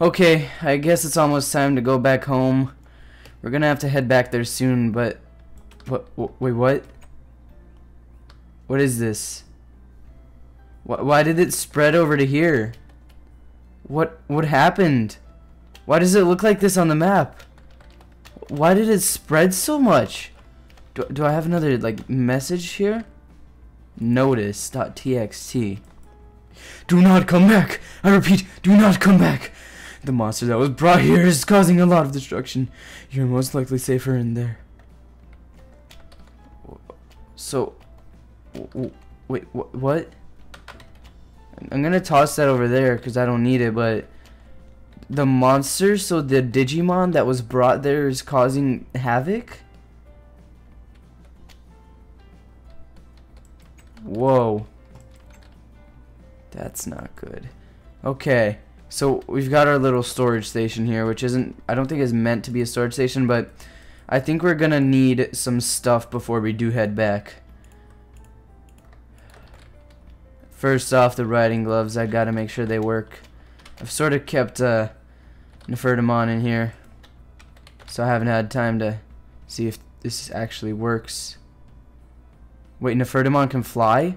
Okay, I guess it's almost time to go back home. We're gonna have to head back there soon, but... Wait, what? What is this? Why did it spread over to here? What happened? Why does it look like this on the map? Why did it spread so much? Do I have another, like, message here? Notice.txt. Do not come back! I repeat, do not come back! The monster that was brought here is causing a lot of destruction. You're most likely safer in there. So... Wait, what? I'm gonna toss that over there because I don't need it, but... The monster, so the Digimon that was brought there is causing havoc? Whoa. That's not good. Okay, so we've got our little storage station here, which isn't, I don't think is meant to be a storage station, but I think we're gonna need some stuff before we do head back. First off, the riding gloves, I gotta make sure they work. I've sort of kept Nefertamon in here, so I haven't had time to see if this actually works. Wait, Nefertamon can fly?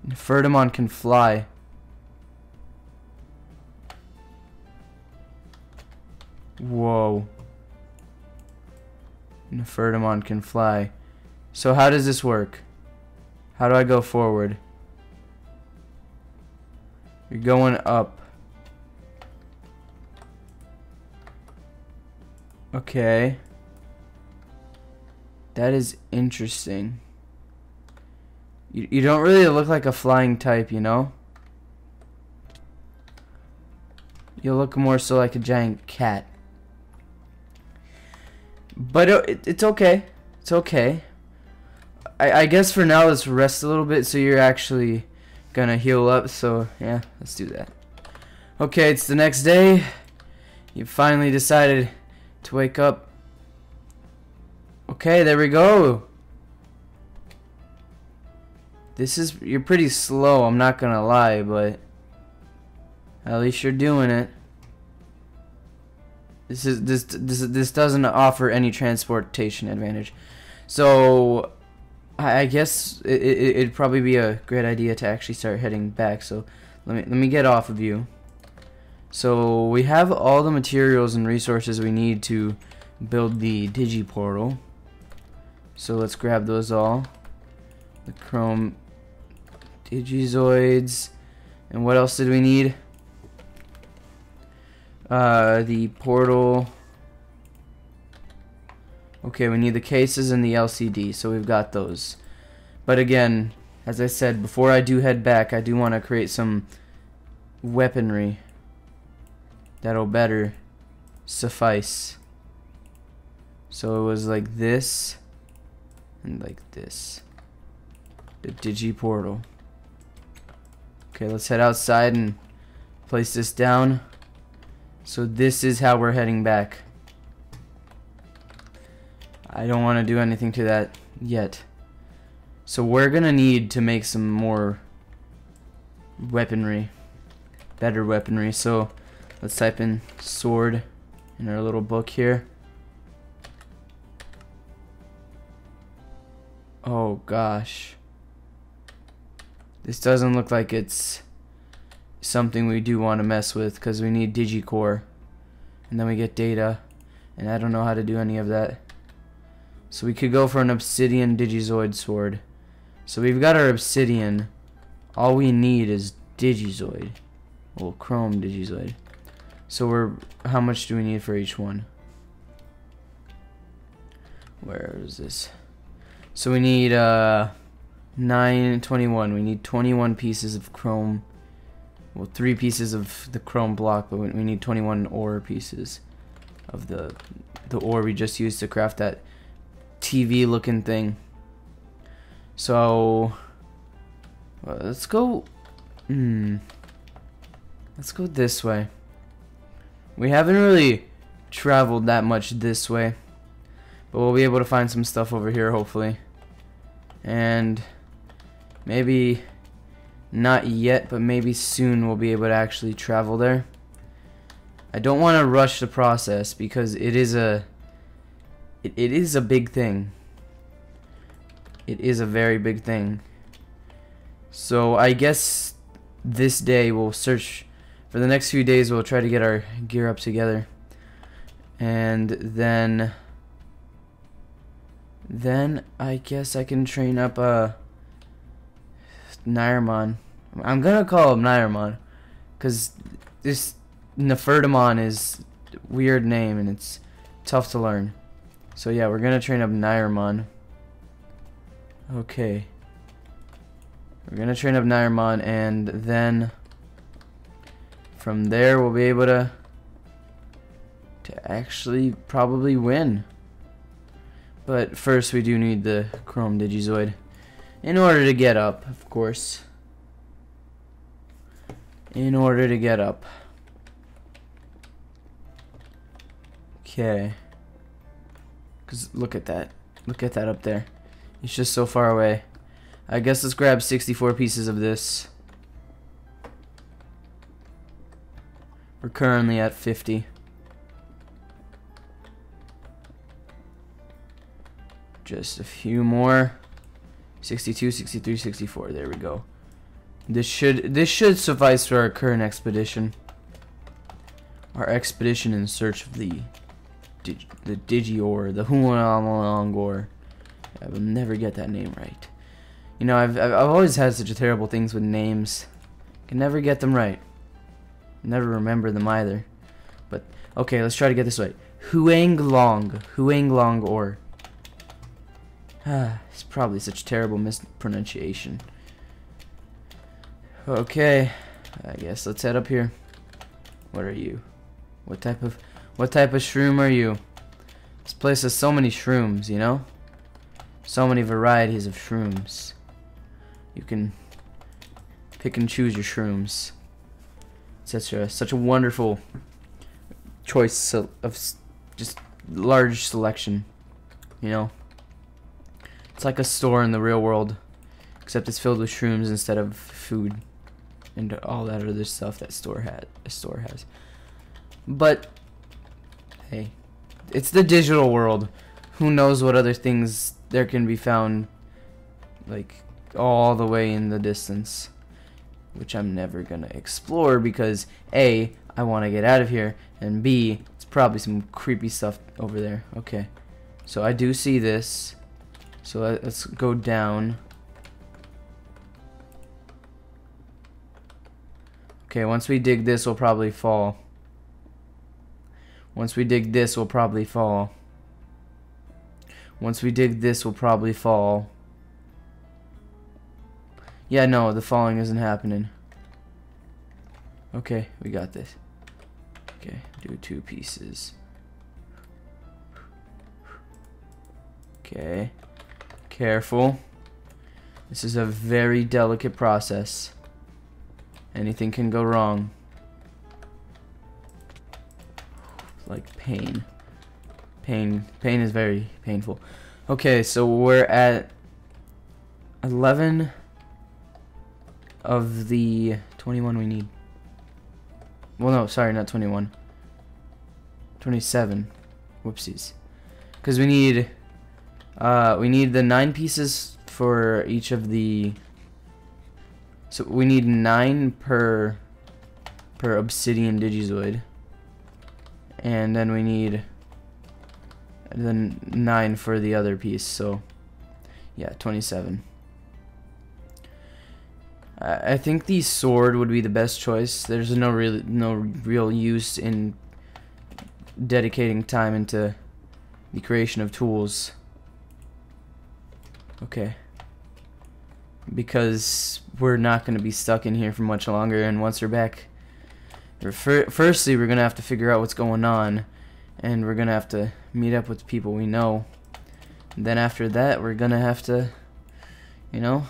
Nefertamon can fly. Whoa. Nefertamon can fly. So how does this work? How do I go forward? You're going up. Okay. That is interesting. You don't really look like a flying type, you know? You look more so like a giant cat. But it's okay. It's okay. I guess for now let's rest a little bit so you're actually gonna heal up. So yeah, let's do that. Okay, it's the next day. You finally decided to wake up. Okay, there we go. You're pretty slow, I'm not gonna lie, but at least you're doing it. This doesn't offer any transportation advantage. So I guess it'd probably be a great idea to actually start heading back. So let me get off of you. So we have all the materials and resources we need to build the Digiportal. So let's grab those all. The Chrome Digizoids. And what else did we need? The portal. Okay, we need the cases and the LCD, so we've got those. But again, as I said, before I do head back, I do want to create some weaponry that'll better suffice. So it was like this and like this. The Digiportal. Okay, let's head outside and place this down. So this is how we're heading back. I don't want to do anything to that yet. So we're gonna need to make some more weaponry, better weaponry. So let's type in sword in our little book here. Oh gosh, this doesn't look like it's something we do want to mess with, because we need Digicore and then we get data, and I don't know how to do any of that. So we could go for an obsidian Digizoid sword. So we've got our obsidian. All we need is Digizoid. Well, Chrome Digizoid. So how much do we need for each one? Where is this? So we need 21. We need 21 pieces of Chrome. Well, 3 pieces of the Chrome block, but we need 21 ore pieces of the ore we just used to craft that TV looking thing. So let's go let's go this way. We haven't really traveled that much this way, but we'll be able to find some stuff over here hopefully, and maybe Not yet, but maybe soon we'll be able to actually travel there. I don't want to rush the process because it is a big thing. It is a very big thing. So I guess this day we'll search for the next few days. We'll try to get our gear up together, and then I guess I can train up Nairmon. I'm gonna call him Nairmon because this Nefertamon is a weird name and it's tough to learn. So yeah, we're gonna train up Nairmon. Okay. We're gonna train up Nairmon, and then from there we'll be able to actually probably win. But first we do need the Chrome Digizoid in order to get up, of course. In order to get up. Okay. Cause look at that. Look at that up there. It's just so far away. I guess let's grab 64 pieces of this. We're currently at 50. Just a few more. 62, 63, 64. There we go. This should suffice for our current expedition. Our expedition in search of the Digior, the Huanalangor. I will never get that name right. You know, I've always had such a terrible things with names. Can never get them right. Never remember them either. But okay, let's try to get this right. Huanglong or. It's probably such terrible mispronunciation. Okay, I guess let's head up here. What are you? What type of shroom are you? This place has so many shrooms, you know? So many varieties of shrooms. You can pick and choose your shrooms. Such a wonderful choice of just large selection, you know? It's like a store in the real world, except it's filled with shrooms instead of food and all that other stuff that a store has. But hey, it's the digital world. Who knows what other things there can be found, like all the way in the distance, which I'm never gonna explore because A, I want to get out of here, and B, it's probably some creepy stuff over there. Okay, so I do see this. So let's go down. Okay, once we dig this, we'll probably fall. Once we dig this, we'll probably fall. Once we dig this, we'll probably fall. Yeah, no, the falling isn't happening. Okay, we got this. Okay, do 2 pieces. Okay. Careful. This is a very delicate process. Anything can go wrong. Like pain. Pain is very painful. Okay, so we're at 11 of the 21 we need. Well, no, sorry, not 21. 27. Whoopsies. Because we need the 9 pieces for each of the. So we need 9 per obsidian digizoid, and then we need the 9 for the other piece. So yeah, 27. I think the sword would be the best choice. There's no real use in dedicating time into the creation of tools. Okay. Because we're not going to be stuck in here for much longer, and once we're back, firstly we're going to have to figure out what's going on, and we're going to have to meet up with people we know. And then after that, we're going to have to, you know,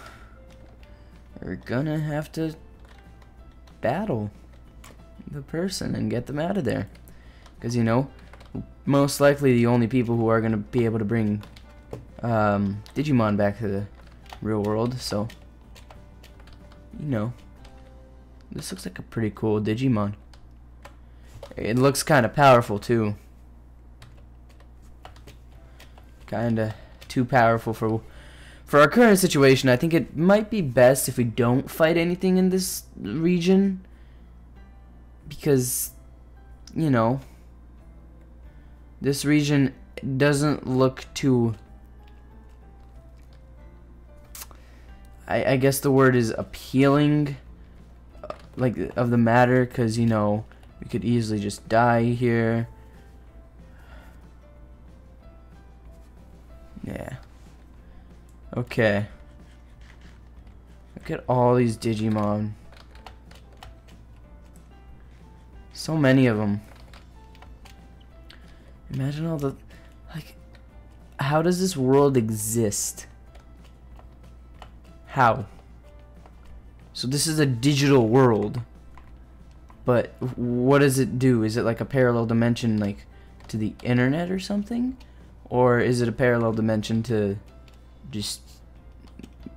we're going to have to battle the person and get them out of there. Because, you know, most likely the only people who are going to be able to bring Digimon back to the real world, so you know, this looks like a pretty cool Digimon. It looks kind of powerful too. Kinda too powerful for our current situation. I think it might be best if we don't fight anything in this region, because, you know, this region doesn't look too, I guess the word is appealing, like, of the matter, because, you know, we could easily just die here. Yeah. Okay. Look at all these Digimon. So many of them. Imagine all the, like, how does this world exist? How? So this is a digital world, but what does it do? Is it like a parallel dimension, like to the internet or something? Or is it a parallel dimension to just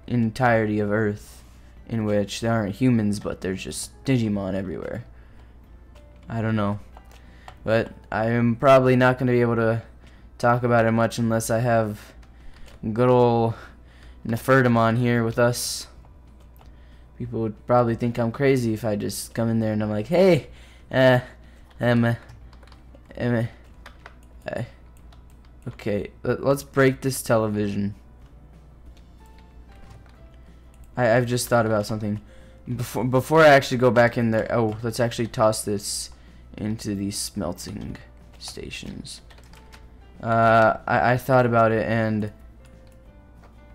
entirety of Earth, in which there aren't humans but there's just Digimon everywhere? I don't know. But I am probably not going to be able to talk about it much unless I have good old Nefertamon here with us. People would probably think I'm crazy if I just come in there and I'm like, hey, okay, let's break this television. I've just thought about something. Before I actually go back in there, oh, let's actually toss this into these smelting stations. I thought about it, and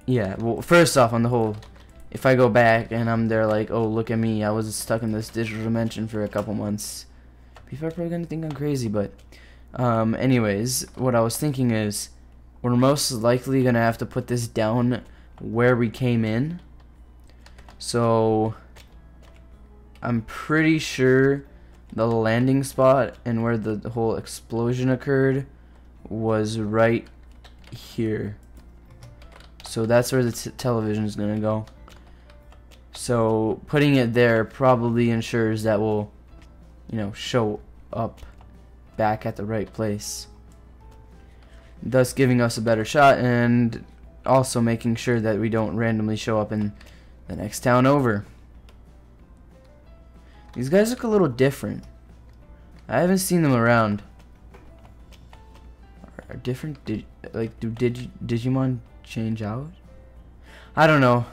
yeah, well, first off, on the whole, if I go back and I'm there like, oh, look at me, I was stuck in this digital dimension for a couple months, people are probably gonna think I'm crazy. But anyways, what I was thinking is, we're most likely gonna have to put this down where we came in. So I'm pretty sure the landing spot and where the whole explosion occurred was right here. So that's where the television is gonna go. So putting it there probably ensures that we'll, you know, show up back at the right place, thus giving us a better shot, and also making sure that we don't randomly show up in the next town over. These guys look a little different. I haven't seen them around. Are different? Like, do Digimon change out? I don't know,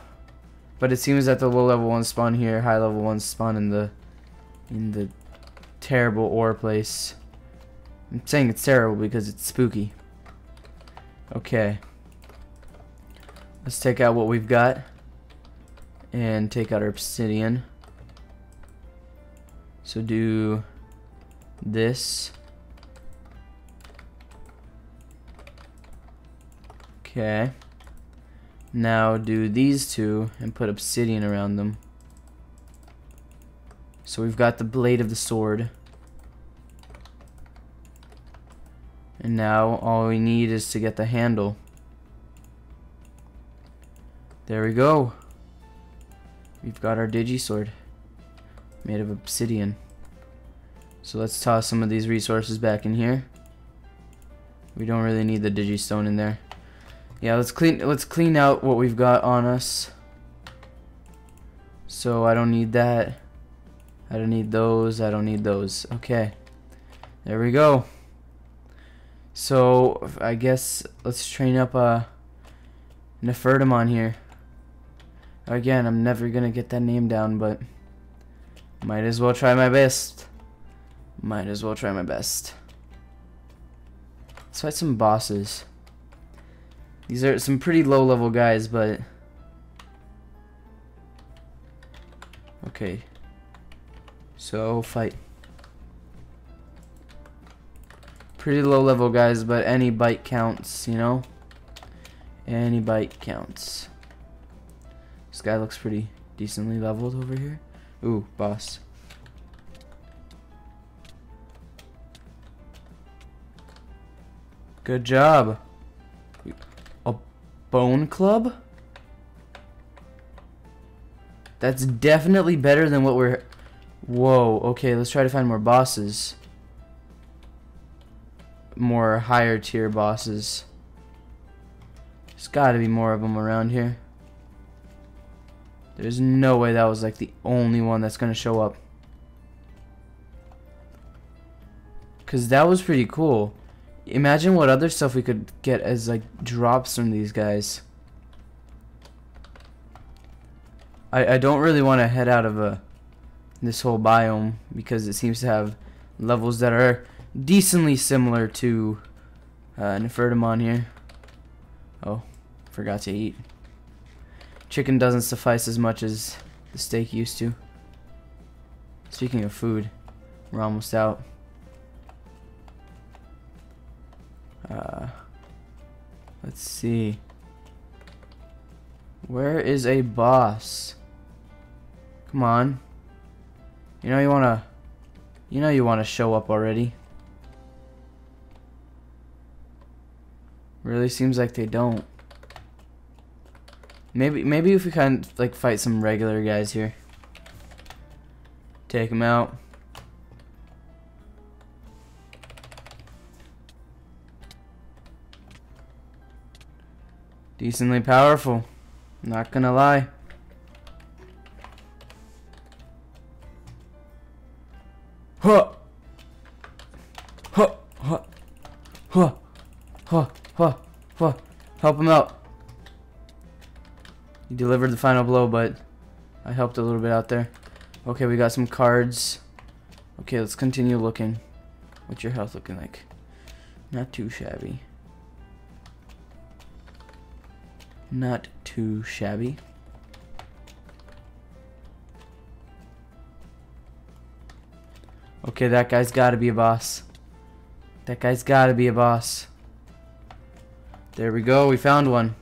but it seems that the low level ones spawn here, high level ones spawn in the terrible ore place. I'm saying it's terrible because it's spooky. Okay, let's take out what we've got and take out our obsidian. So do this. Okay. Now do these two and put obsidian around them. So we've got the blade of the sword. And now all we need is to get the handle. There we go. We've got our Digisword made of obsidian. So let's toss some of these resources back in here. We don't really need the Digistone in there. Yeah, let's clean out what we've got on us. So I don't need that. I don't need those. I don't need those. Okay. There we go. So I guess let's train up Nefertamon here. Again, I'm never gonna get that name down, but might as well try my best. Might as well try my best. Let's fight some bosses. These are some pretty low level guys, but okay. So fight. Pretty low level guys, but any bite counts, you know? Any bite counts. This guy looks pretty decently leveled over here. Ooh, boss. Good job. A bone club? That's definitely better than what we're... Whoa, okay, let's try to find more bosses. More higher tier bosses. There's gotta be more of them around here. There's no way that was like the only one that's gonna show up. Cause that was pretty cool. Imagine what other stuff we could get as like drops from these guys. I don't really want to head out of this whole biome because it seems to have levels that are decently similar to Nefertamon here. Oh, forgot to eat. Chicken doesn't suffice as much as the steak used to. Speaking of food, we're almost out. Let's see. Where is a boss? Come on. You know you wanna show up already. Really seems like they don't. Maybe if we kind of like fight some regular guys here. Take them out. Decently powerful. Not gonna lie. Huh. Huh. Huh. Huh. Huh. Huh. Huh. Help him out. He delivered the final blow, but I helped a little bit out there. Okay, we got some cards. Okay, let's continue looking. What's your health looking like? Not too shabby. Not too shabby. Okay, that guy's gotta be a boss. That guy's gotta be a boss. There we go, we found one.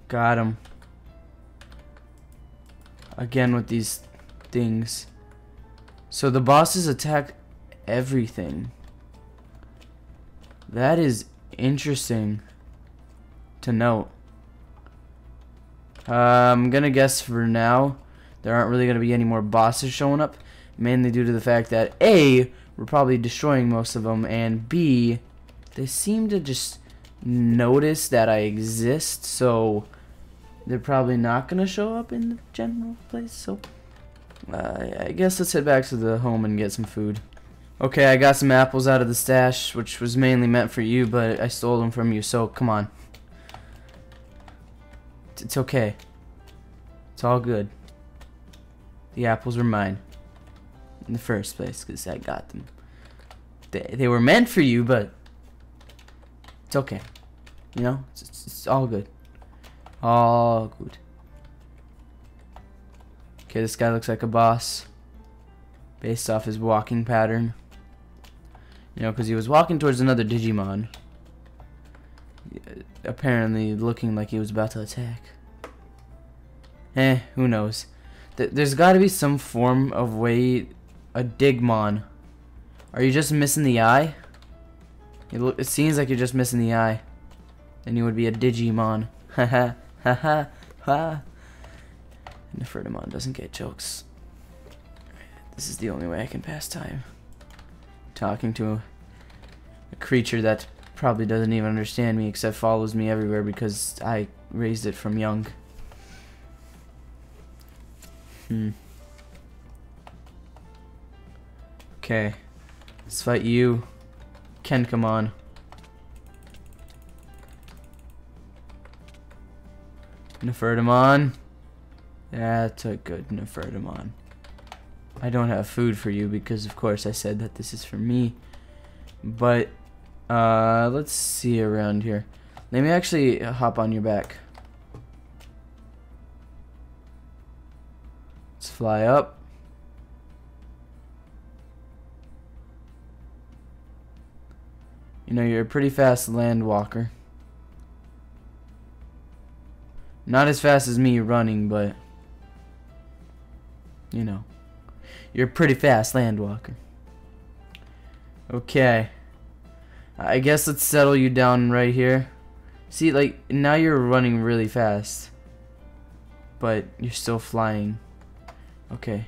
Got him. Again with these things. So the bosses attack everything. That is interesting to note. I'm gonna guess for now there aren't really gonna be any more bosses showing up, mainly due to the fact that A, we're probably destroying most of them, and B, they seem to just notice that I exist, so they're probably not gonna show up in the general place. So I guess let's head back to the home and get some food. Okay, I got some apples out of the stash, which was mainly meant for you, but I stole them from you, so come on. It's okay. It's all good. The apples were mine in the first place, because I got them. They were meant for you, but it's okay. You know, it's all good. All good. Okay, this guy looks like a boss based off his walking pattern. You know, because he was walking towards another Digimon, apparently looking like he was about to attack. Who knows? There's got to be some form of way. A Digimon. Are you just missing the eye? It seems like you're just missing the eye. Then you would be a Digimon. Haha. Haha. Ha. Nefertamon doesn't get jokes. This is the only way I can pass time. Talking to a creature that probably doesn't even understand me except follows me everywhere because I raised it from young. Okay. Let's fight you. Kenkamon. Nefertamon. That's a good Nefertamon. I don't have food for you because of course I said that this is for me. But let's see around here. Let me actually hop on your back. Let's fly up. You know, you're a pretty fast land walker. Not as fast as me running, but you know, you're a pretty fast land walker. Okay, I guess let's settle you down right here. See, like, now you're running really fast. But you're still flying. Okay.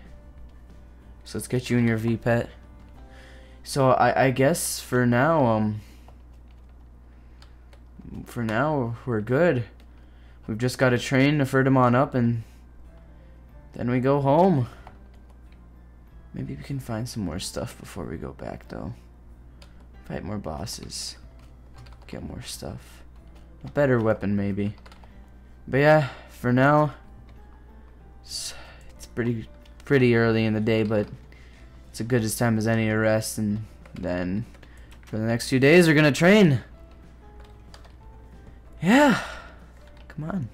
So let's get you in your V-Pet. So I guess for now, we're good. We've just got to train to ferd him on up, and then we go home. Maybe we can find some more stuff before we go back, though. Fight more bosses. Get more stuff. A better weapon, maybe. But yeah, for now, it's pretty early in the day, but it's a good as time as any to rest, and then for the next few days we're gonna train. Yeah, come on.